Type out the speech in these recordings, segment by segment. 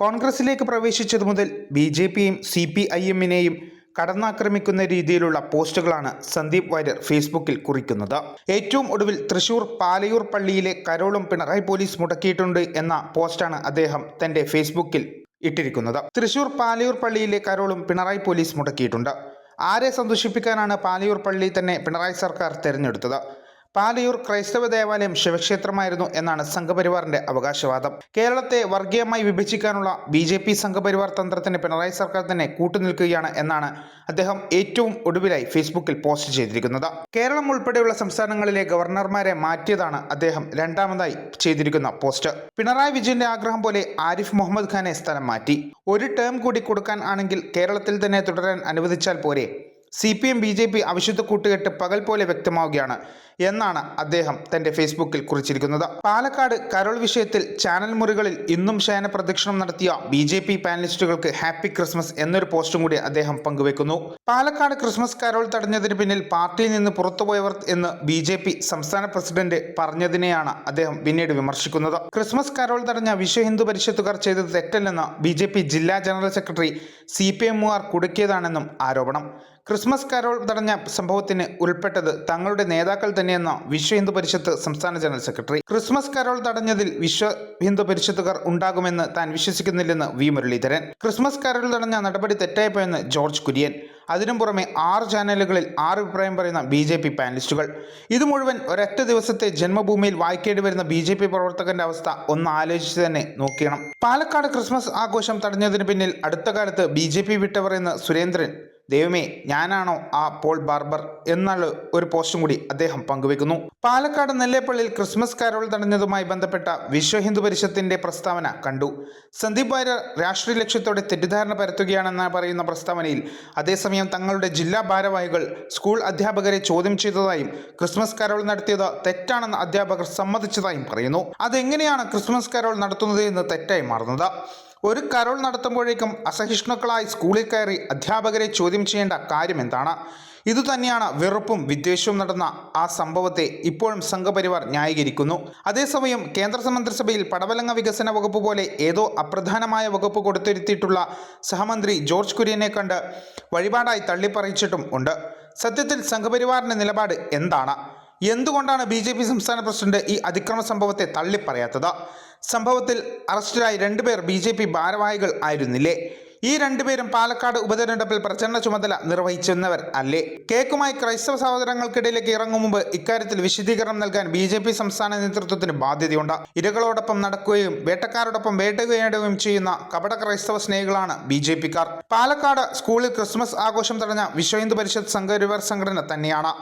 കോൺഗ്രസിലേക്ക് പ്രവേശിച്ചതു മുതൽ ബി.ജെ.പിയെയും CPIM-നെയും കടന്നാക്രമിക്കുന്ന രീതിയിലുള്ള പോസ്റ്റുകളാണ് സന്ദീപ് വാര്യർ ഫേസ്ബുക്കിൽ കുറിക്കുന്നത്. ഏറ്റവും ഒടുവിൽ തൃശൂർ പാലയൂർ പള്ളിയിലെ കരോളും പിണറായി പോലീസ് മുടക്കിയിട്ടുണ്ട് എന്ന പോസ്റ്റാണ് അദ്ദേഹം തന്റെ ഫേസ്ബുക്കിൽ ഇട്ടിരിക്കുന്നത്. തൃശൂർ പാലയൂർ പള്ളിയിലെ കരോളും പിണറായി പോലീസ് മുടക്കിയിട്ടുണ്ട്. ആരെ സന്തോഷിപ്പിക്കാനാണ് പാലയൂർ പള്ളി തന്നെ പിണറായി സർക്കാർ തെരഞ്ഞെടുത്തത്? പാലയൂർ ക്രൈസ്തവ ദേവാലയം ശിവക്ഷേത്രമായിരുന്നു എന്നാണ് സംഘപരിവാറിന്റെ അവകാശവാദം. കേരളത്തെ വർഗീയമായി വിഭജിക്കാനുള്ള BJP സംഘപരിവാർ തന്ത്രത്തിന് പിണറായി സർക്കാർ തന്നെ കൂട്ടുനിൽക്കുകയാണ് എന്നാണ് അദ്ദേഹം ഏറ്റവും ഒടുവിലായി ഫേസ്ബുക്കിൽ പോസ്റ്റ് ചെയ്തിരിക്കുന്നത്. കേരളം ഉൾപ്പെടെയുള്ള സംസ്ഥാനങ്ങളിലെ ഗവർണർമാരെ മാറ്റിയതാണ് അദ്ദേഹം രണ്ടാമതായി ചെയ്തിരിക്കുന്ന പോസ്റ്റ്. പിണറായി വിജയന്റെ ആഗ്രഹം പോലെ ആരിഫ് മുഹമ്മദ് ഖാനെ സ്ഥലം മാറ്റി. ഒരു ടേം കൂടി കൊടുക്കാൻ ആണെങ്കിൽ കേരളത്തിൽ തന്നെ തുടരാൻ അനുവദിച്ചാൽ പോരെ? CPM-BJP അവിശുദ്ധ കൂട്ടുകെട്ട് പകൽ പോലെ വ്യക്തമാവുകയാണ് എന്നാണ് അദ്ദേഹം തന്റെ ഫേസ്ബുക്കിൽ കുറിച്ചിരിക്കുന്നത്. പാലക്കാട് കരോൾ വിഷയത്തിൽ ചാനൽ മുറികളിൽ ഇന്നും ശയന പ്രദക്ഷിണം നടത്തിയ BJP പാനലിസ്റ്റുകൾക്ക് ഹാപ്പി ക്രിസ്മസ് എന്നൊരു പോസ്റ്റും കൂടി അദ്ദേഹം പങ്കുവെക്കുന്നു. പാലക്കാട് ക്രിസ്മസ് കരോൾ തടഞ്ഞതിന് പിന്നിൽ പാർട്ടിയിൽ നിന്ന് പുറത്തുപോയവർ എന്ന് BJP സംസ്ഥാന പ്രസിഡന്റ് പറഞ്ഞതിനെയാണ് അദ്ദേഹം പിന്നീട് വിമർശിക്കുന്നത്. ക്രിസ്മസ് കരോൾ തടഞ്ഞ വിശ്വ ഹിന്ദു പരിഷത്തുകാർ ചെയ്തത് തെറ്റല്ലെന്ന് BJP ജില്ലാ ജനറൽ സെക്രട്ടറി CPM-കാർ കുടുക്കിയതാണെന്നും ആരോപണം. ക്രിസ്മസ് കരോൾ തടഞ്ഞ സംഭവത്തിന് ഉൾപ്പെട്ടത് തങ്ങളുടെ നേതാക്കൾ തന്നെയെന്ന വിശ്വ ഹിന്ദു പരിഷത്ത് സംസ്ഥാന general secretary. Christmas Carol തടഞ്ഞതിൽ Vishwa Hindu പരിഷത്തുകാർ ഉണ്ടാകുമെന്ന് താൻ വിശ്വസിക്കുന്നില്ലെന്ന് V. മുരളീധരൻ. ക്രിസ്മസ് കരോൾ തടഞ്ഞ നടപടി തെറ്റായിപ്പോയെന്ന് ജോർജ് കുര്യൻ. അതിനും പുറമെ 6 ചാനലുകളിൽ 6 അഭിപ്രായം പറയുന്ന BJP പാനലിസ്റ്റുകൾ. ഇത് മുഴുവൻ ഒരൊറ്റ ദിവസത്തെ ജന്മഭൂമിയിൽ വായിക്കേണ്ടി വരുന്ന BJP പ്രവർത്തകന്റെ അവസ്ഥ ഒന്ന് ആലോചിച്ച് തന്നെ നോക്കണം. പാലക്കാട് ക്രിസ്മസ് ആഘോഷം തടഞ്ഞതിന് പിന്നിൽ അടുത്ത കാലത്ത് BJP വിട്ടവർ എന്ന് സുരേന്ദ്രൻ. ദൈവമേ, ഞാനാണോ ആ പോൾ ബാർബർ എന്നുള്ള ഒരു പോസ്റ്റും കൂടി അദ്ദേഹം പങ്കുവെക്കുന്നു. പാലക്കാട് നെല്ലേപ്പള്ളിയിൽ ക്രിസ്മസ് കരോൾ തടഞ്ഞതുമായി ബന്ധപ്പെട്ട വിശ്വ ഹിന്ദു പരിഷത്തിന്റെ പ്രസ്താവന കണ്ടു. സന്ദീപ് വാര്യർ രാഷ്ട്രീയ ലക്ഷ്യത്തോടെ തെറ്റിദ്ധാരണ പരത്തുകയാണെന്ന് പറയുന്ന പ്രസ്താവനയിൽ അതേസമയം തങ്ങളുടെ ജില്ലാ ഭാരവാഹികൾ സ്കൂൾ അധ്യാപകരെ ചോദ്യം ചെയ്തതായും ക്രിസ്മസ് കരോൾ നടത്തിയത് തെറ്റാണെന്ന് അധ്യാപകർ സമ്മതിച്ചതായും പറയുന്നു. അതെങ്ങനെയാണ് ക്രിസ്മസ് കരോൾ നടത്തുന്നത് എന്ന് തെറ്റായി മാറുന്നത്? ഒരു കരോൾ നടത്തുമ്പോഴേക്കും അസഹിഷ്ണുക്കളായി സ്കൂളിൽ കയറി അധ്യാപകരെ ചോദ്യം ചെയ്യേണ്ട കാര്യം എന്താണ്? ഇതുതന്നെയാണ് വെറുപ്പും വിദ്വേഷവും നടന്ന ആ സംഭവത്തെ ഇപ്പോഴും സംഘപരിവാർ ന്യായീകരിക്കുന്നു. അതേസമയം കേന്ദ്ര മന്ത്രിസഭയിൽ പടവലങ്ങ വികസന വകുപ്പ് പോലെ ഏതോ അപ്രധാനമായ വകുപ്പ് കൊടുത്തിരുത്തിയിട്ടുള്ള സഹമന്ത്രി ജോർജ് കുര്യനെ കണ്ട് വഴിപാടായി തള്ളിപ്പറയിച്ചിട്ടും ഉണ്ട്. സത്യത്തിൽ സംഘപരിവാറിന്റെ നിലപാട് എന്താണ്? എന്തുകൊണ്ടാണ് BJP സംസ്ഥാന പ്രസിഡന്റ് ഈ അതിക്രമ സംഭവത്തെ തള്ളിപ്പറയാത്തത്? സംഭവത്തിൽ അറസ്റ്റിലായ 2 പേർ BJP ഭാരവാഹികൾ ആയിരുന്നില്ലേ? ഈ 2 പേരും പാലക്കാട് ഉപതെരഞ്ഞെടുപ്പിൽ പ്രചരണ ചുമതല നിർവഹിച്ചിരുന്നവർ അല്ലേ? കേക്കുമായി ക്രൈസ്തവ സഹോദരങ്ങൾക്കിടയിലേക്ക് ഇറങ്ങും മുമ്പ് ഇക്കാര്യത്തിൽ വിശദീകരണം നൽകാൻ BJP സംസ്ഥാന നേതൃത്വത്തിന് ബാധ്യതയുണ്ട്. ഇരകളോടൊപ്പം നടക്കുകയും വേട്ടക്കാരോടൊപ്പം വേട്ടയാടുകയും ചെയ്യുന്ന കപട ക്രൈസ്തവ സ്നേഹികളാണ് BJP-കാർ. പാലക്കാട് സ്കൂളിൽ ക്രിസ്മസ് ആഘോഷം തടഞ്ഞ വിശ്വ ഹിന്ദു പരിഷത്ത് സംഘപരിവാർ സംഘടന തന്നെയാണ്.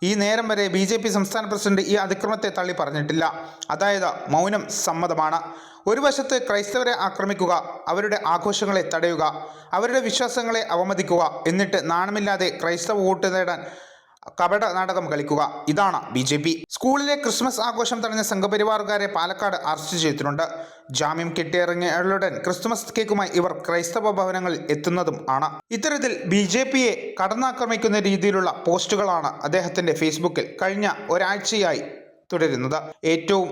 ഈ നേരം വരെ BJP സംസ്ഥാന പ്രസിഡന്റ് ഈ അതിക്രമത്തെ തള്ളി പറഞ്ഞിട്ടില്ല. അതായത് മൗനം സമ്മതമാണ്. ഒരു വശത്ത് ക്രൈസ്തവരെ ആക്രമിക്കുക, അവരുടെ ആഘോഷങ്ങളെ തടയുക, അവരുടെ വിശ്വാസങ്ങളെ അവമതിക്കുക, എന്നിട്ട് നാണമില്ലാതെ ക്രൈസ്തവ വോട്ട് നേടാൻ കപട നാടകം കളിക്കുക. ഇതാണ് BJP. സ്കൂളിലെ ക്രിസ്മസ് ആഘോഷം തടഞ്ഞ സംഘപരിവാറുകാരെ പാലക്കാട് അറസ്റ്റ് ചെയ്തിട്ടുണ്ട്. ജാമ്യം കിട്ടിയിറങ്ങിയുടൻ ക്രിസ്മസ് കേക്കുമായി ഇവർ ക്രൈസ്തവ ഭവനങ്ങളിൽ എത്തുന്നതും ആണ്. ഇത്തരത്തിൽ BJP-യെ കടന്നാക്രമിക്കുന്ന രീതിയിലുള്ള പോസ്റ്റുകളാണ് അദ്ദേഹത്തിന്റെ ഫേസ്ബുക്കിൽ കഴിഞ്ഞ ഒരാഴ്ചയായി തുടരുന്നത്. ഏറ്റവും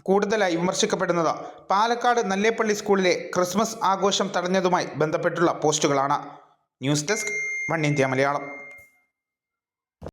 കൂടുതലായി വിമർശിക്കപ്പെടുന്നത് പാലക്കാട് നെല്ലേപ്പള്ളി സ്കൂളിലെ ക്രിസ്മസ് ആഘോഷം തടഞ്ഞതുമായി ബന്ധപ്പെട്ടുള്ള പോസ്റ്റുകളാണ്. News desk 1 India Malayalam.